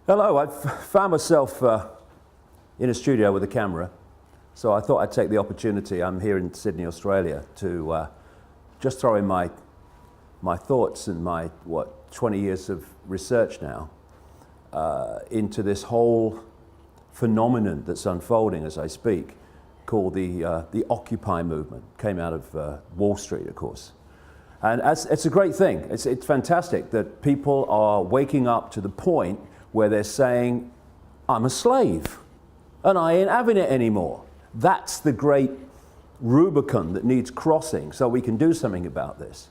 Hello, I've found myself in a studio with a camera, so I thought I'd take the opportunity. I'm here in Sydney, Australia, to just throw in my thoughts and my 20 years of research now into this whole phenomenon that's unfolding as I speak, called the Occupy movement. Came out of Wall Street, of course. And it's a great thing. It's fantastic that people are waking up to the point where they're saying, I'm a slave and I ain't having it anymore. That's the great Rubicon that needs crossing so we can do something about this.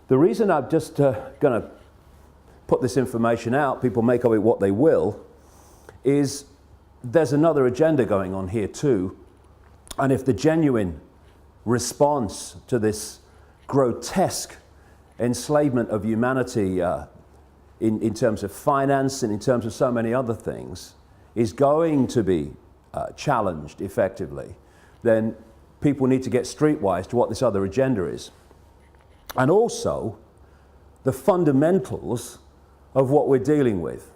The reason I'm just going to put this information out, people make of it what they will, is there's another agenda going on here too. And if the genuine response to this grotesque enslavement of humanity in terms of finance and in terms of so many other things is going to be challenged effectively, then people need to get streetwise to what this other agenda is. And also the fundamentals of what we're dealing with.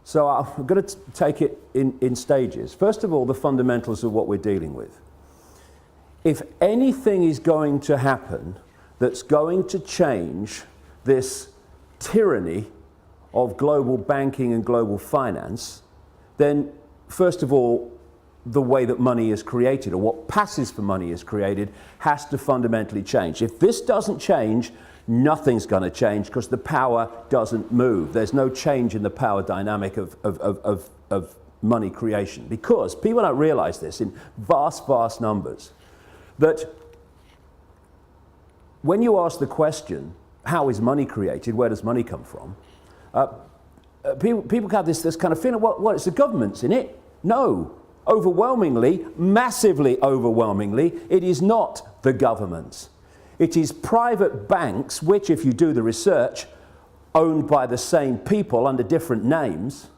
So I'm going to take it in stages. First of all, the fundamentals of what we're dealing with. If anything is going to happen that's going to change this tyranny of global banking and global finance, then first of all, the way that money is created, or what passes for money is created, has to fundamentally change. If this doesn't change, nothing's going to change because the power doesn't move. There's no change in the power dynamic of money creation, because people don't realize this in vast, vast numbers, that when you ask the question, how is money created, where does money come from, people have this kind of feeling, well, it's the government's in it. No, overwhelmingly, massively overwhelmingly, it is not the government's. It is private banks, which, if you do the research, owned by the same people under different names,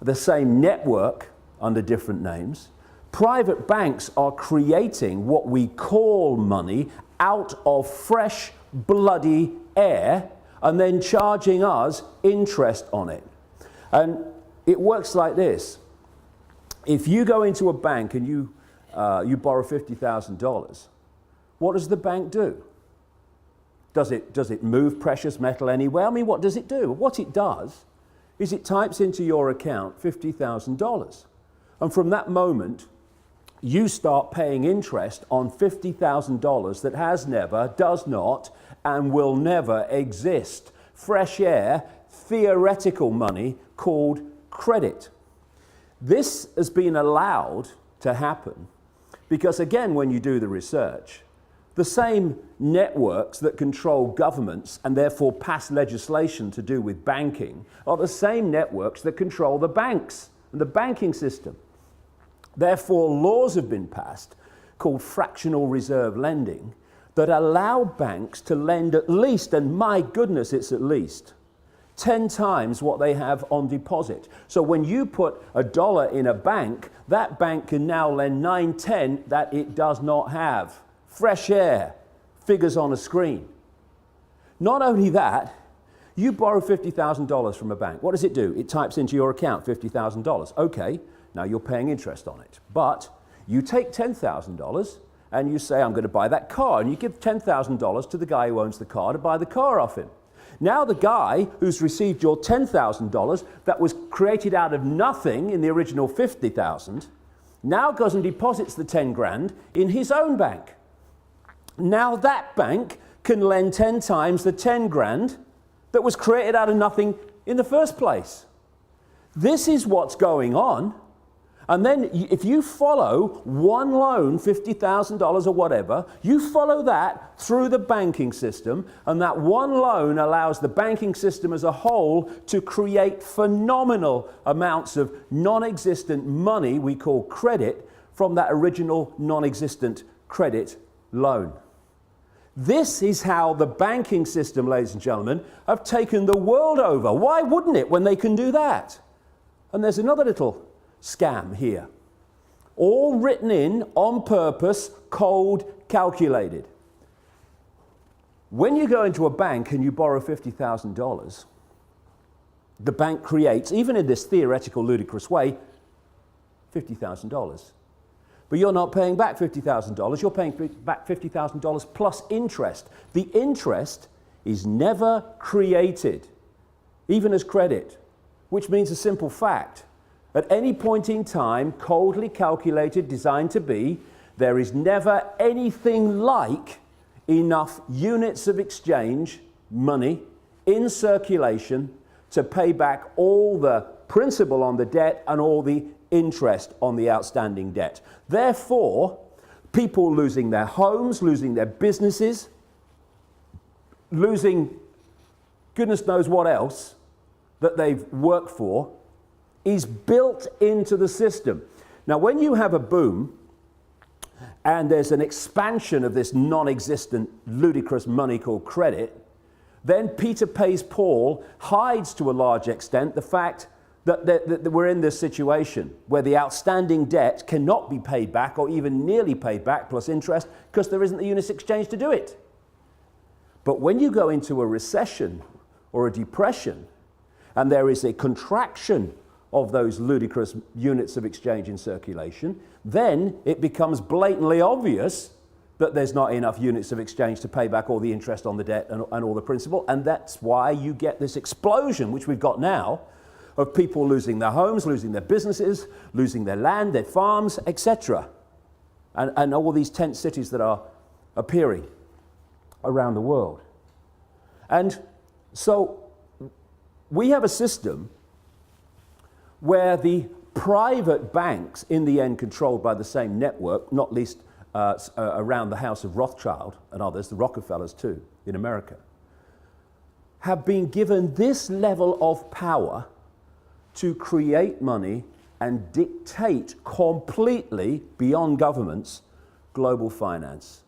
the same network under different names. Private banks are creating what we call money out of fresh, bloody air and then charging us interest on it. And it works like this. If you go into a bank and you borrow $50,000, what does the bank do? Does it move precious metal anywhere? I mean, what does it do? What it does is it types into your account $50,000. And from that moment, you start paying interest on $50,000 that has never, does not, and will never exist. Fresh air, theoretical money called credit. This has been allowed to happen because, again, when you do the research, the same networks that control governments and therefore pass legislation to do with banking are the same networks that control the banks and the banking system. Therefore, laws have been passed called fractional reserve lending that allow banks to lend at least, and my goodness, it's at least 10 times what they have on deposit. So when you put $1 in a bank, that bank can now lend 9, 10 that it does not have. Fresh air, figures on a screen. Not only that, you borrow $50,000 from a bank. What does it do? It types into your account $50,000. Okay, now you're paying interest on it. But you take $10,000 and you say, I'm going to buy that car. And you give $10,000 to the guy who owns the car to buy the car off him. Now the guy who's received your $10,000 that was created out of nothing in the original $50,000 now goes and deposits the 10 grand in his own bank. Now that bank can lend 10 times the 10 grand that was created out of nothing in the first place. This is what's going on. And then if you follow one loan, $50,000 or whatever, you follow that through the banking system, and that one loan allows the banking system as a whole to create phenomenal amounts of non-existent money we call credit from that original non-existent credit loan. This is how the banking system, ladies and gentlemen, have taken the world over. Why wouldn't it when they can do that? And there's another little scam here. All written in on purpose, cold, calculated. When you go into a bank and you borrow $50,000, the bank creates, even in this theoretical, ludicrous way, $50,000. But you're not paying back $50,000, you're paying back $50,000 plus interest. The interest is never created, even as credit, which means a simple fact. At any point in time, coldly calculated, designed to be, there is never anything like enough units of exchange, money, in circulation to pay back all the principal on the debt and all the interest on the outstanding debt. Therefore, people losing their homes, losing their businesses, losing goodness knows what else that they've worked for, is built into the system. Now, when you have a boom and there's an expansion of this non-existent, ludicrous money called credit, then Peter pays Paul hides to a large extent the fact that we're in this situation where the outstanding debt cannot be paid back or even nearly paid back plus interest because there isn't the units exchange to do it. But when you go into a recession or a depression and there is a contraction of those ludicrous units of exchange in circulation, then it becomes blatantly obvious that there's not enough units of exchange to pay back all the interest on the debt and all the principal, and that's why you get this explosion, which we've got now, of people losing their homes, losing their businesses, losing their land, their farms, etc. And all these tent cities that are appearing around the world. And so we have a system where the private banks, in the end controlled by the same network, not least around the house of Rothschild and others, the Rockefellers too, in America, have been given this level of power to create money and dictate completely, beyond governments, global finance.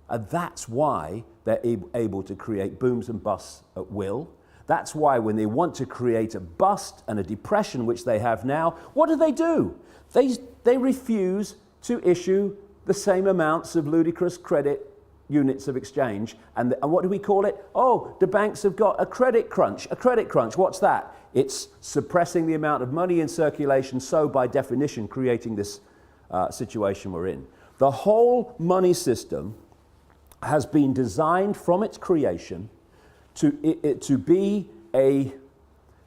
And that's why they're able to create booms and busts at will. That's why when they want to create a bust and a depression, which they have now, what do? They refuse to issue the same amounts of ludicrous credit units of exchange. And what do we call it? Oh, the banks have got a credit crunch. A credit crunch, what's that? It's suppressing the amount of money in circulation, so by definition creating this situation we're in. The whole money system has been designed from its creation to be a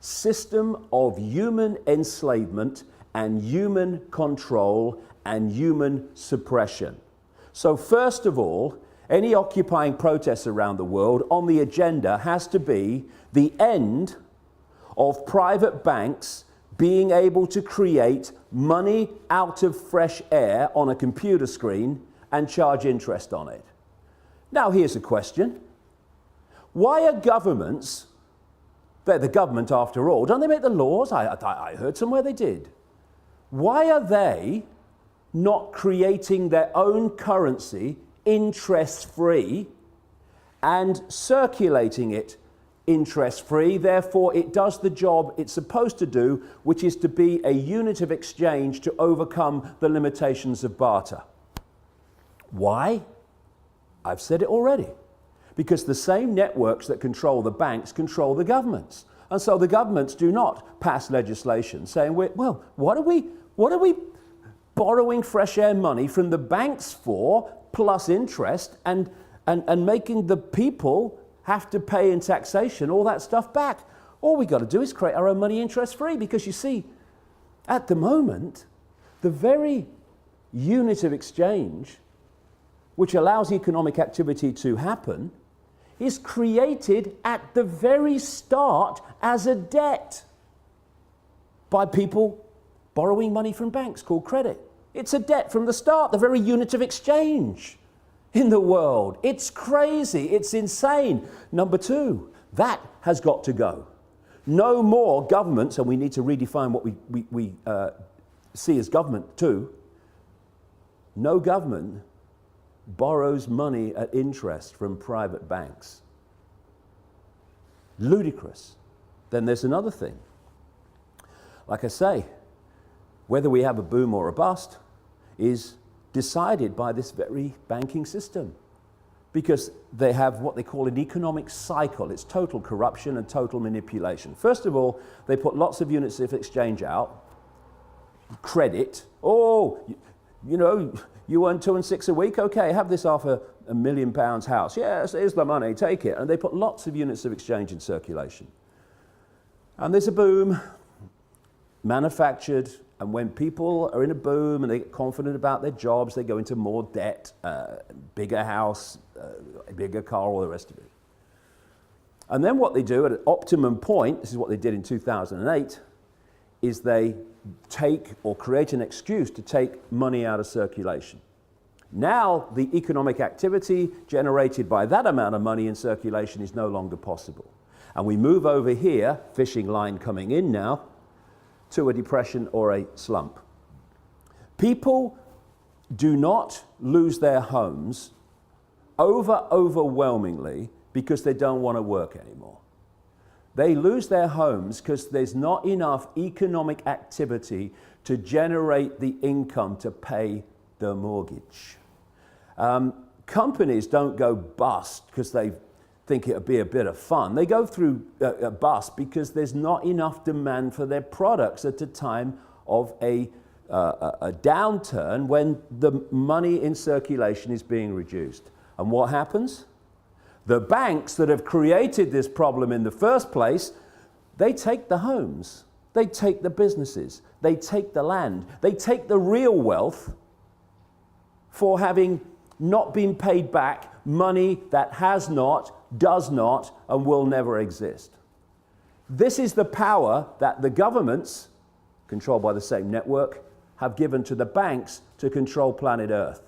system of human enslavement and human control and human suppression. So first of all, any occupying protests around the world on the agenda has to be the end of private banks being able to create money out of fresh air on a computer screen and charge interest on it. Now here's a question. Why are governments, they're the government after all, don't they make the laws? I heard somewhere they did. Why are they not creating their own currency interest-free and circulating it interest-free? Therefore, it does the job it's supposed to do, which is to be a unit of exchange to overcome the limitations of barter. Why? I've said it already. Because the same networks that control the banks control the governments. And so the governments do not pass legislation saying, well, what are we borrowing fresh air money from the banks for, plus interest, and making the people have to pay in taxation all that stuff back? All we got to do is create our own money interest-free, because you see, at the moment, the very unit of exchange which allows economic activity to happen is created at the very start as a debt by people borrowing money from banks called credit. It's a debt from the start, the very unit of exchange in the world. It's crazy, it's insane. Number two, that has got to go. No more governments, and we need to redefine what we see as government too. No government borrows money at interest from private banks. Ludicrous. Then there's another thing. Like I say, whether we have a boom or a bust is decided by this very banking system. because they have what they call an economic cycle. It's total corruption and total manipulation. First of all, they put lots of units of exchange out, credit. Oh, you know, you earn 2 and 6 a week? Okay, have this half a £1 million house. Yes, here's the money, take it. And they put lots of units of exchange in circulation. And there's a boom, manufactured, and when people are in a boom and they get confident about their jobs, they go into more debt, bigger house, a bigger car, all the rest of it. And then what they do at an optimum point, this is what they did in 2008, is they take or create an excuse to take money out of circulation. Now the economic activity generated by that amount of money in circulation is no longer possible. And we move over here, fishing line coming in now, to a depression or a slump. People do not lose their homes overwhelmingly because they don't want to work anymore. They lose their homes because there's not enough economic activity to generate the income to pay the mortgage. Companies don't go bust because they think it would be a bit of fun. They go through a bust because there's not enough demand for their products at a time of a downturn when the money in circulation is being reduced. And what happens? The banks that have created this problem in the first place, they take the homes, they take the businesses, they take the land, they take the real wealth for having not been paid back money that has not, does not, and will never exist. This is the power that the governments, controlled by the same network, have given to the banks to control planet Earth.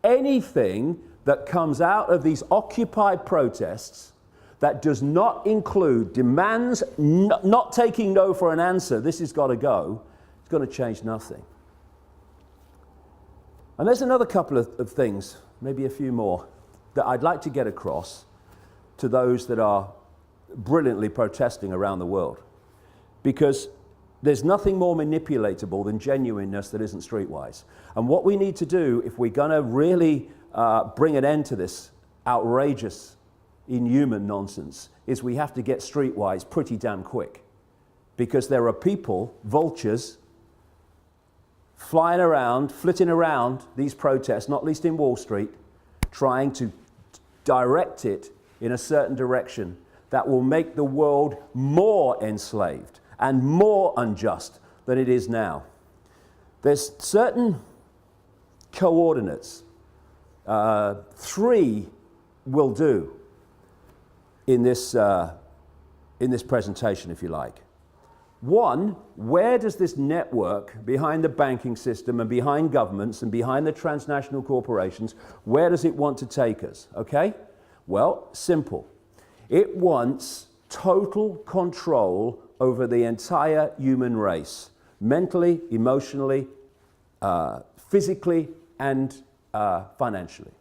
Anything that comes out of these Occupy protests that does not include demands, not taking no for an answer, this has got to go, it's going to change nothing. And there's another couple of things, maybe a few more, that I'd like to get across to those that are brilliantly protesting around the world. Because there's nothing more manipulatable than genuineness that isn't streetwise. And what we need to do, if we're going to really bring an end to this outrageous, inhuman nonsense, is we have to get streetwise pretty damn quick. Because there are people, vultures, flying around, flitting around these protests, not least in Wall Street, trying to direct it in a certain direction that will make the world more enslaved and more unjust than it is now. There's certain coordinates, 3 will do in this presentation, if you like. 1, where does this network behind the banking system and behind governments and behind the transnational corporations, where does it want to take us? Okay? Well, simple. It wants total control over the entire human race, mentally, emotionally, physically, and financially.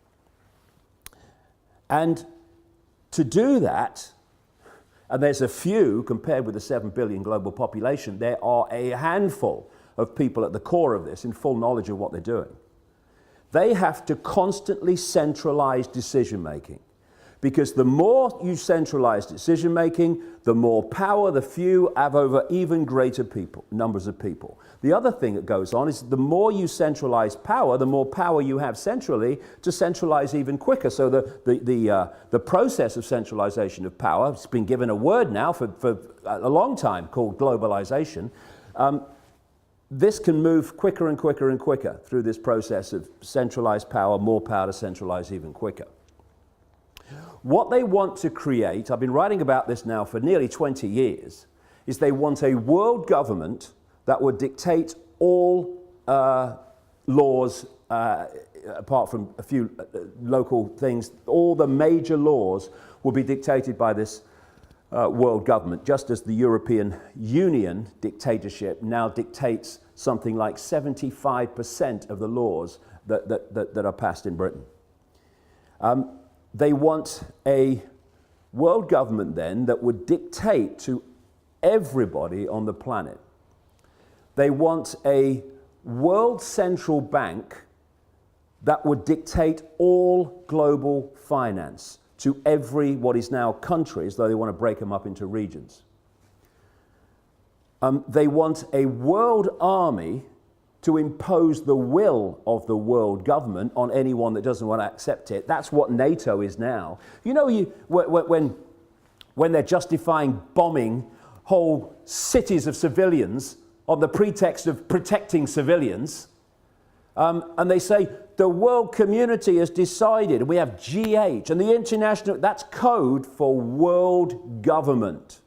And to do that, and there's a few, compared with the 7 billion global population, there are a handful of people at the core of this in full knowledge of what they're doing. They have to constantly centralize decision-making. Because the more you centralize decision-making, the more power the few have over even greater numbers of people. The other thing that goes on is the more you centralize power, the more power you have centrally to centralize even quicker. So the process of centralization of power, it's been given a word now for a long time called globalization. This can move quicker and quicker and quicker through this process of centralized power, more power to centralize even quicker. What they want to create, I've been writing about this now for nearly 20 years, is they want a world government that would dictate all laws, apart from a few local things. All the major laws will be dictated by this world government, just as the European Union dictatorship now dictates something like 75% of the laws that are passed in Britain. They want a world government then that would dictate to everybody on the planet. They want a world central bank that would dictate all global finance to every what is now countries, though they want to break them up into regions. They want a world army to impose the will of the world government on anyone that doesn't want to accept it. That's what NATO is now. You know, when they're justifying bombing whole cities of civilians on the pretext of protecting civilians, and they say the world community has decided, and we have G8, and the international, that's code for world government.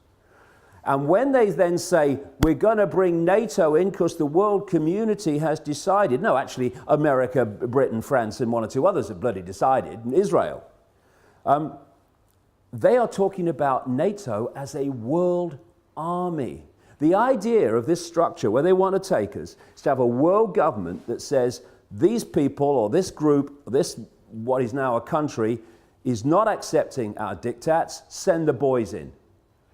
And when they then say, we're going to bring NATO in because the world community has decided, no, actually, America, Britain, France, and one or two others have bloody decided, and Israel. They are talking about NATO as a world army. The idea of this structure, where they want to take us, is to have a world government that says, these people, or this group, or this, what is now a country, is not accepting our diktats, send the boys in.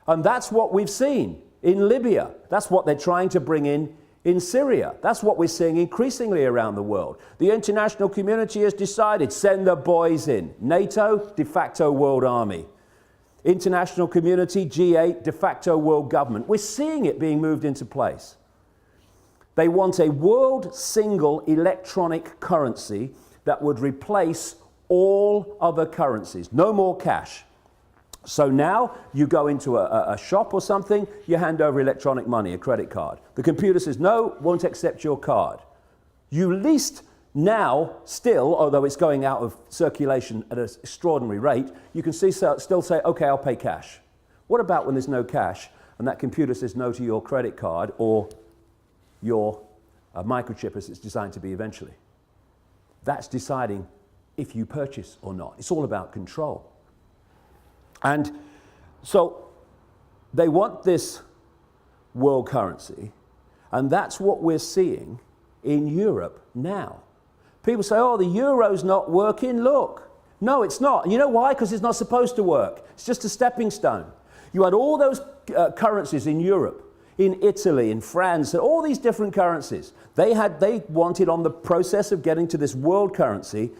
And that's what we've seen in Libya. That's what they're trying to bring in Syria. That's what we're seeing increasingly around the world. The international community has decided, send the boys in. NATO, de facto world army. International community, G8, de facto world government. We're seeing it being moved into place. They want a world single electronic currency that would replace all other currencies. No more cash. So now you go into a shop or something, you hand over electronic money, a credit card. The computer says, no, won't accept your card. You least now, still, although it's going out of circulation at an extraordinary rate, you can still say, okay, I'll pay cash. What about when there's no cash and that computer says no to your credit card or your microchip as it's designed to be eventually? That's deciding if you purchase or not. It's all about control. And so they want this world currency, and that's what we're seeing in Europe now. People say, oh, the euro's not working. Look. No, it's not. And you know why? Because it's not supposed to work. It's just a stepping stone. You had all those currencies in Europe, in Italy, in France, and all these different currencies. They wanted on the process of getting to this world currency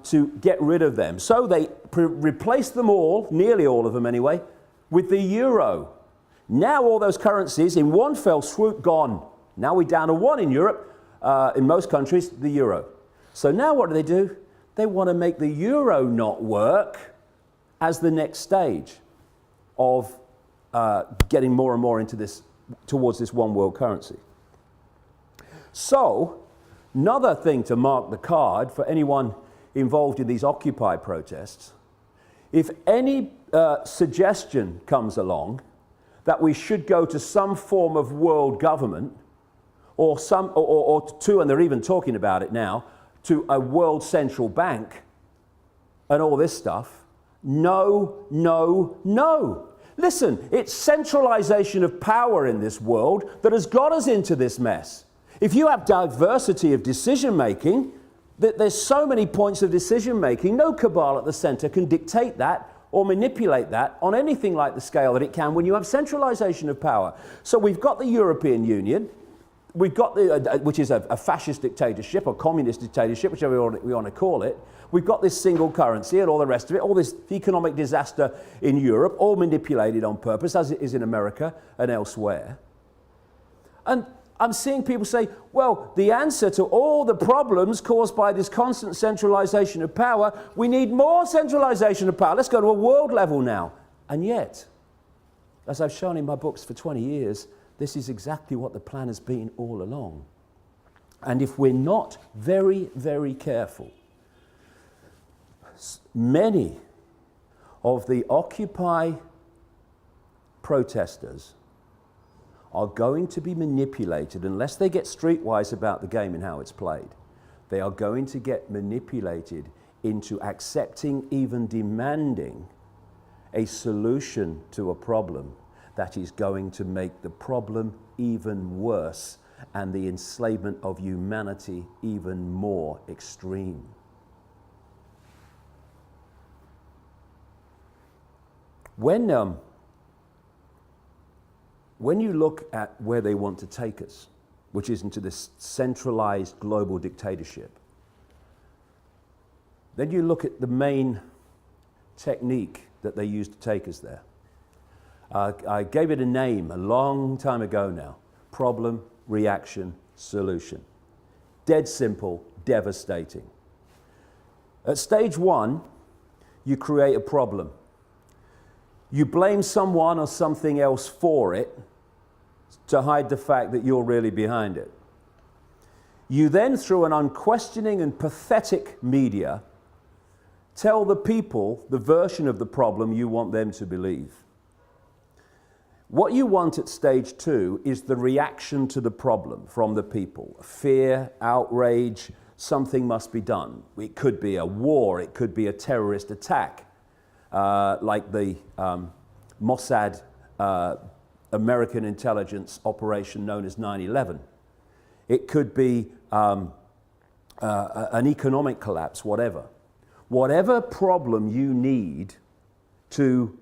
to get rid of them. So they replaced them all, nearly all of them anyway, with the euro. Now all those currencies in one fell swoop gone. Now we're down to one in Europe, in most countries, the euro. So now what do? They want to make the euro not work as the next stage of getting more and more into this, towards this one world currency. So, another thing to mark the card for anyone involved in these Occupy protests, if any suggestion comes along that we should go to some form of world government, or to, and they're even talking about it now, to a world central bank and all this stuff, no, no, no. Listen, it's centralization of power in this world that has got us into this mess. If you have diversity of decision making, there's so many points of decision making, no cabal at the center can dictate that or manipulate that on anything like the scale that it can when you have centralization of power. So we've got the European Union, we've got which is a fascist dictatorship or communist dictatorship, whichever we want to call it. We've got this single currency and all the rest of it, all this economic disaster in Europe, all manipulated on purpose, as it is in America and elsewhere. And I'm seeing people say, well, the answer to all the problems caused by this constant centralization of power, we need more centralization of power. Let's go to a world level now. And yet, as I've shown in my books for 20 years, this is exactly what the plan has been all along. And if we're not very, very careful, many of the Occupy protesters are going to be manipulated, unless they get streetwise about the game and how it's played. They are going to get manipulated into accepting, even demanding, a solution to a problem that is going to make the problem even worse and the enslavement of humanity even more extreme. When you look at where they want to take us, which is into this centralized global dictatorship, Then you look at the main technique that they used to take us there. I gave it a name a long time ago now. Problem, reaction, solution. Dead simple, devastating. At stage one, you create a problem. You blame someone or something else for it to hide the fact that you're really behind it. You then, through an unquestioning and pathetic media, tell the people the version of the problem you want them to believe. What you want at stage two is the reaction to the problem from the people. Fear, outrage, something must be done. It could be a war, it could be a terrorist attack, like the Mossad American intelligence operation known as 9/11. It could be an economic collapse, whatever. Whatever problem you need to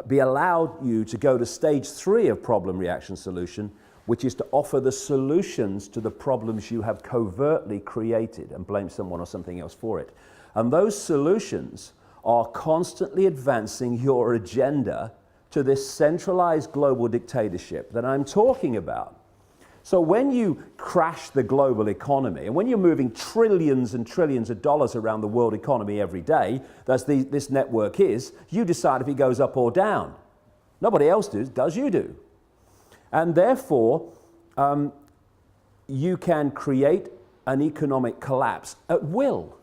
be allowed you to go to stage three of problem, reaction, solution, which is to offer the solutions to the problems you have covertly created and blame someone or something else for it. And those solutions are constantly advancing your agenda to this centralized global dictatorship that I'm talking about. So when you crash the global economy, and when you're moving trillions and trillions of dollars around the world economy every day, as this network is, you decide if it goes up or down. Nobody else does, you do. And therefore, you can create an economic collapse at will.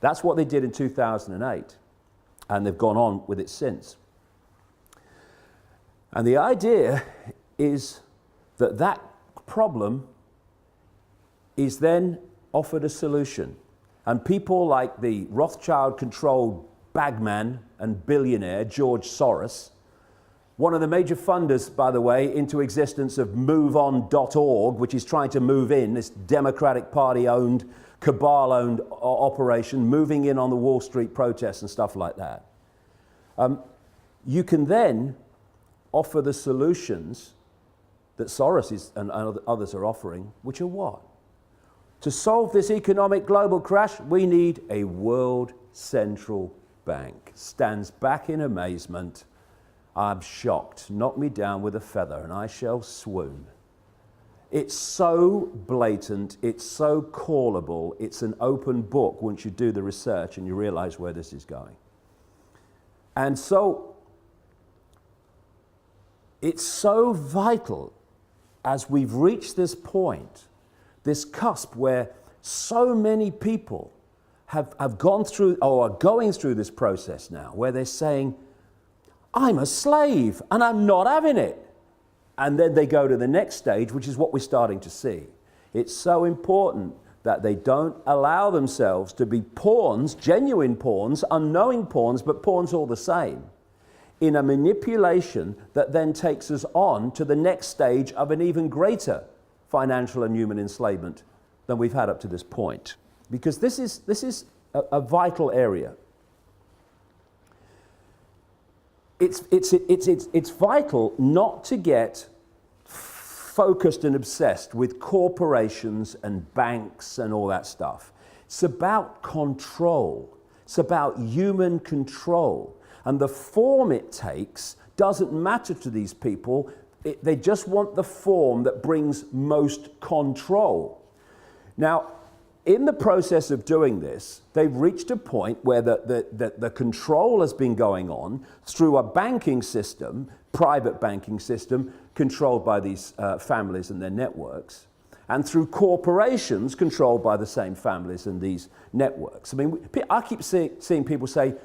That's what they did in 2008, and they've gone on with it since. And the idea is that problem is then offered a solution. And people like the Rothschild-controlled bagman and billionaire George Soros, one of the major funders, by the way, into existence of MoveOn.org, which is trying to move in, this Democratic Party-owned, cabal-owned operation, moving in on the Wall Street protests and stuff like that. You can then offer the solutions that Soros and others are offering, which are what? To solve this economic global crash, we need a world central bank. Stands back in amazement. I'm shocked. Knock me down with a feather and I shall swoon. It's so blatant, it's so callable, it's an open book once you do the research and you realize where this is going. And so, it's so vital as we've reached this point, this cusp where so many people have gone through or are going through this process now, where they're saying, I'm a slave and I'm not having it. And then they go to the next stage, which is what we're starting to see. It's so important that they don't allow themselves to be pawns, genuine pawns, unknowing pawns, but pawns all the same, in a manipulation that then takes us on to the next stage of an even greater financial and human enslavement than we've had up to this point. Because this is a vital area. It's vital not to get focused and obsessed with corporations and banks and all that stuff. It's about control. It's about human control. And the form it takes doesn't matter to these people. They just want the form that brings most control. Now, in the process of doing this, they've reached a point where the control has been going on through a banking system, private banking system, controlled by these families and their networks, and through corporations controlled by the same families and these networks. I mean, I keep seeing people say,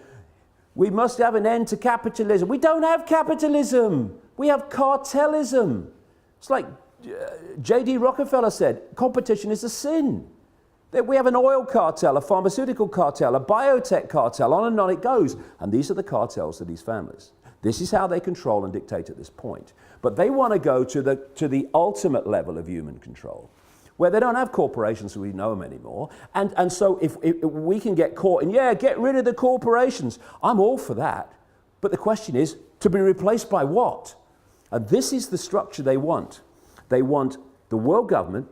we must have an end to capitalism. We don't have capitalism. We have cartelism. It's like J.D. Rockefeller said, competition is a sin. We have an oil cartel, a pharmaceutical cartel, a biotech cartel, on and on it goes. And these are the cartels of these families. This is how they control and dictate at this point. But they want to go to the ultimate level of human control, where they don't have corporations so we know them anymore. And so if we can get caught in, get rid of the corporations, I'm all for that. But the question is, to be replaced by what? And this is the structure they want. They want the world government,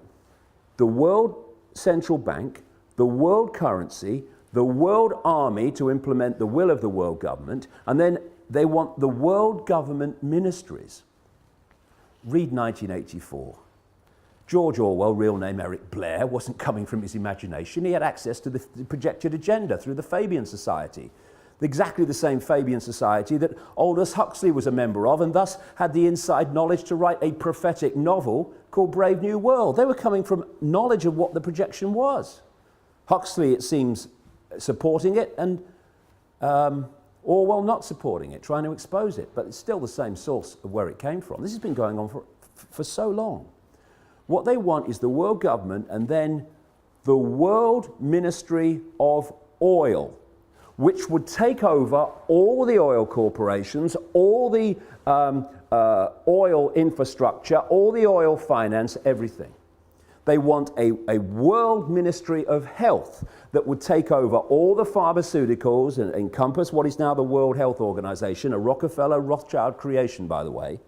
the world central bank, the world currency, the world army to implement the will of the world government, and then they want the world government ministries. Read 1984. George Orwell, real name Eric Blair, wasn't coming from his imagination. He had access to the projected agenda through the Fabian Society. Exactly the same Fabian Society that Aldous Huxley was a member of, and thus had the inside knowledge to write a prophetic novel called Brave New World. They were coming from knowledge of what the projection was. Huxley, it seems, supporting it, and Orwell not supporting it, trying to expose it, but it's still the same source of where it came from. This has been going on for so long. What they want is the world government and then the World Ministry of Oil, which would take over all the oil corporations, all the oil infrastructure, all the oil finance, everything. They want a world ministry of health that would take over all the pharmaceuticals and encompass what is now the World Health Organization, a Rockefeller Rothschild creation, by the way.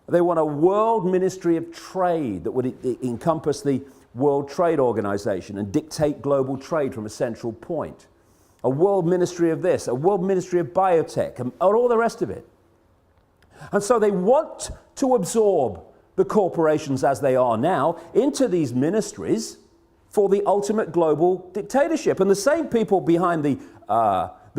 They want a world ministry of trade that would encompass the World Trade Organization and dictate global trade from a central point. A world ministry of this, a world ministry of biotech, and all the rest of it. And so they want to absorb the corporations as they are now into these ministries for the ultimate global dictatorship. And the same people behind the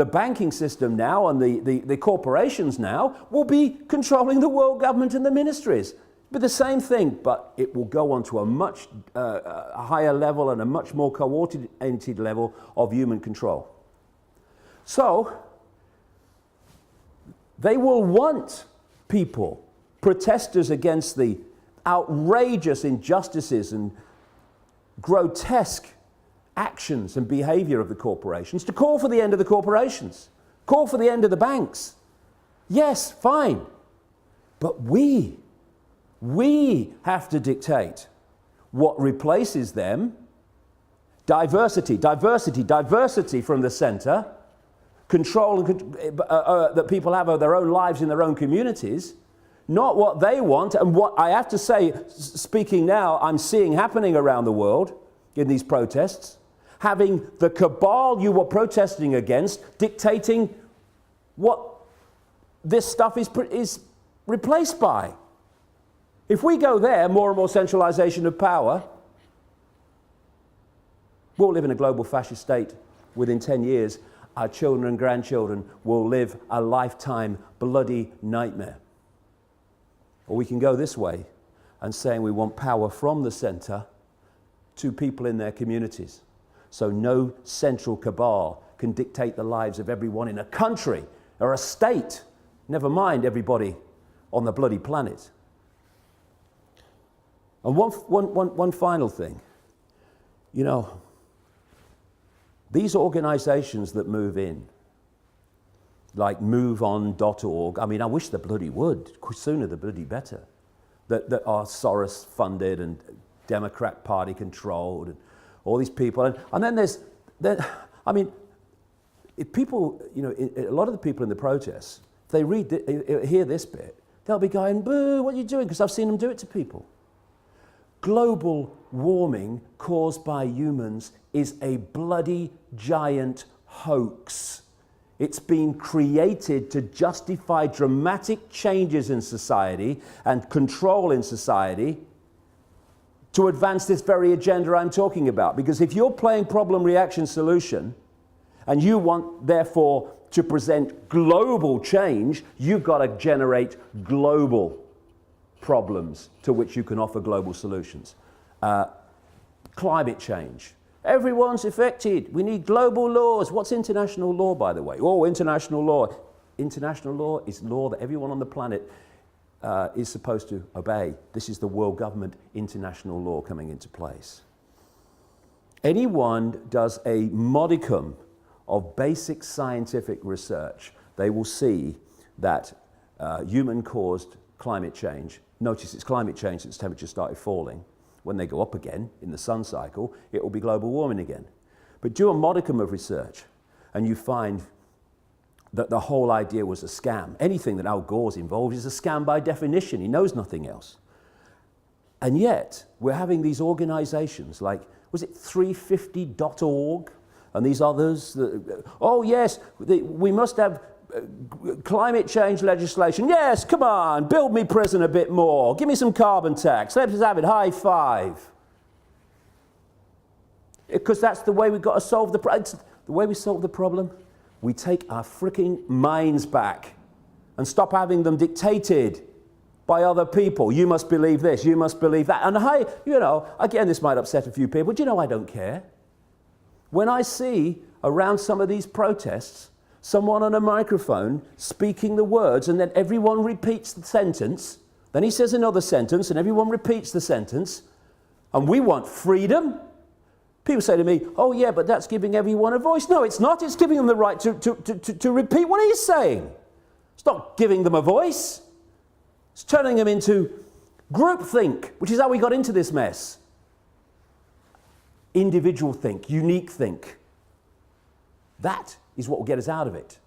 banking system now and the corporations now will be controlling the world government and the ministries. But the same thing, but it will go on to a much higher level and a much more coordinated level of human control. So, they will want people, protesters against the outrageous injustices and grotesque actions and behavior of the corporations, to call for the end of the corporations, call for the end of the banks. Yes, fine. But we have to dictate what replaces them. Diversity from the center. Control that people have of their own lives in their own communities, not what they want. And what I have to say, speaking now, I'm seeing happening around the world in these protests, having the cabal you were protesting against dictating what this stuff is replaced by. If we go there, more and more centralization of power, we'll live in a global fascist state within 10 years. Our children and grandchildren will live a lifetime bloody nightmare. Or we can go this way and saying we want power from the center to people in their communities. So no central cabal can dictate the lives of everyone in a country or a state, never mind everybody on the bloody planet. And one final thing. You know, these organizations that move in, like moveon.org, I mean, I wish the bloody would, sooner the bloody better, that are Soros funded and Democrat Party controlled, and all these people. And then I mean, if people, you know, a lot of the people in the protests, if they hear this bit, they'll be going, boo, what are you doing? Because I've seen them do it to people. Global warming caused by humans is a bloody giant hoax. It's been created to justify dramatic changes in society and control in society to advance this very agenda I'm talking about. Because if you're playing problem, reaction, solution, and you want, therefore, to present global change, you've got to generate global problems to which you can offer global solutions. Climate change. Everyone's affected. We need global laws. What's international law, by the way? Oh, international law. International law is law that everyone on the planet is supposed to obey. This is the world government international law coming into place. Anyone does a modicum of basic scientific research, they will see that human-caused climate change, notice it's climate change since temperatures started falling. When they go up again in the sun cycle, it will be global warming again. But do a modicum of research and you find that the whole idea was a scam. Anything that Al Gore's involved is a scam by definition. He knows nothing else. And yet, we're having these organizations like, was it 350.org? and these others. Oh yes, we must have climate change legislation. Yes, come on, build me prison a bit more. Give me some carbon tax. Let's have it. High five. Because that's the way we've got to solve the problem. The way we solve the problem, we take our freaking minds back and stop having them dictated by other people. You must believe this, you must believe that. And again, this might upset a few people. Do you know I don't care? When I see around some of these protests, someone on a microphone speaking the words, and then everyone repeats the sentence, then he says another sentence, and everyone repeats the sentence, and we want freedom. People say to me, oh yeah, but that's giving everyone a voice. No, it's not. It's giving them the right to repeat what he's saying. It's not giving them a voice. It's turning them into groupthink, which is how we got into this mess. Individual think, unique think. That is what will get us out of it.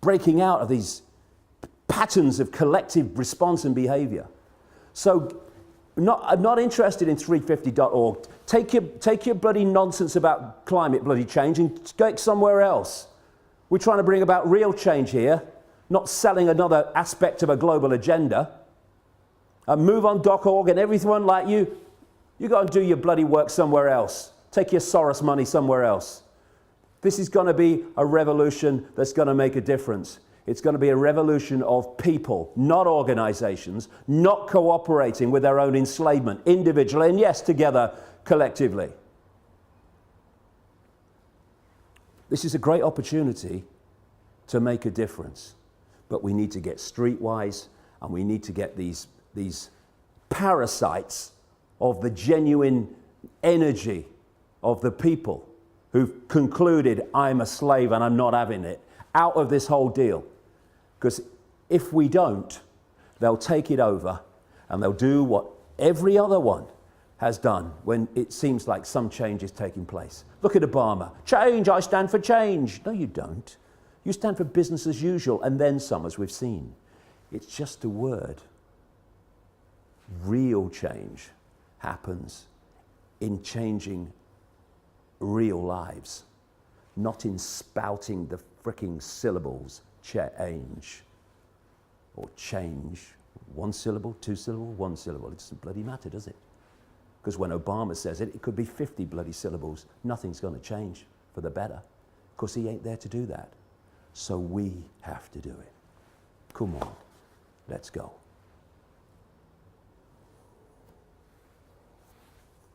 Breaking out of these patterns of collective response and behavior. So I'm not interested in 350.org. Take your bloody nonsense about climate bloody change and go somewhere else. We're trying to bring about real change here, not selling another aspect of a global agenda. And move on .org and everyone like you go and do your bloody work somewhere else. Take your Soros money somewhere else. This is going to be a revolution that's going to make a difference. It's going to be a revolution of people, not organizations, not cooperating with their own enslavement, individually, and yes, together, collectively. This is a great opportunity to make a difference. But we need to get streetwise, and we need to get these parasites of the genuine energy of the people who've concluded, I'm a slave and I'm not having it, out of this whole deal. Because if we don't, they'll take it over and they'll do what every other one has done when it seems like some change is taking place. Look at Obama. Change, I stand for change. No, you don't. You stand for business as usual and then some, as we've seen. It's just a word. Real change happens in changing real lives, not in spouting the fricking syllables. Change or change. One syllable, two syllable, one syllable. It doesn't bloody matter, does it? Because when Obama says it, it could be 50 bloody syllables. Nothing's going to change for the better because he ain't there to do that. So we have to do it. Come on, let's go.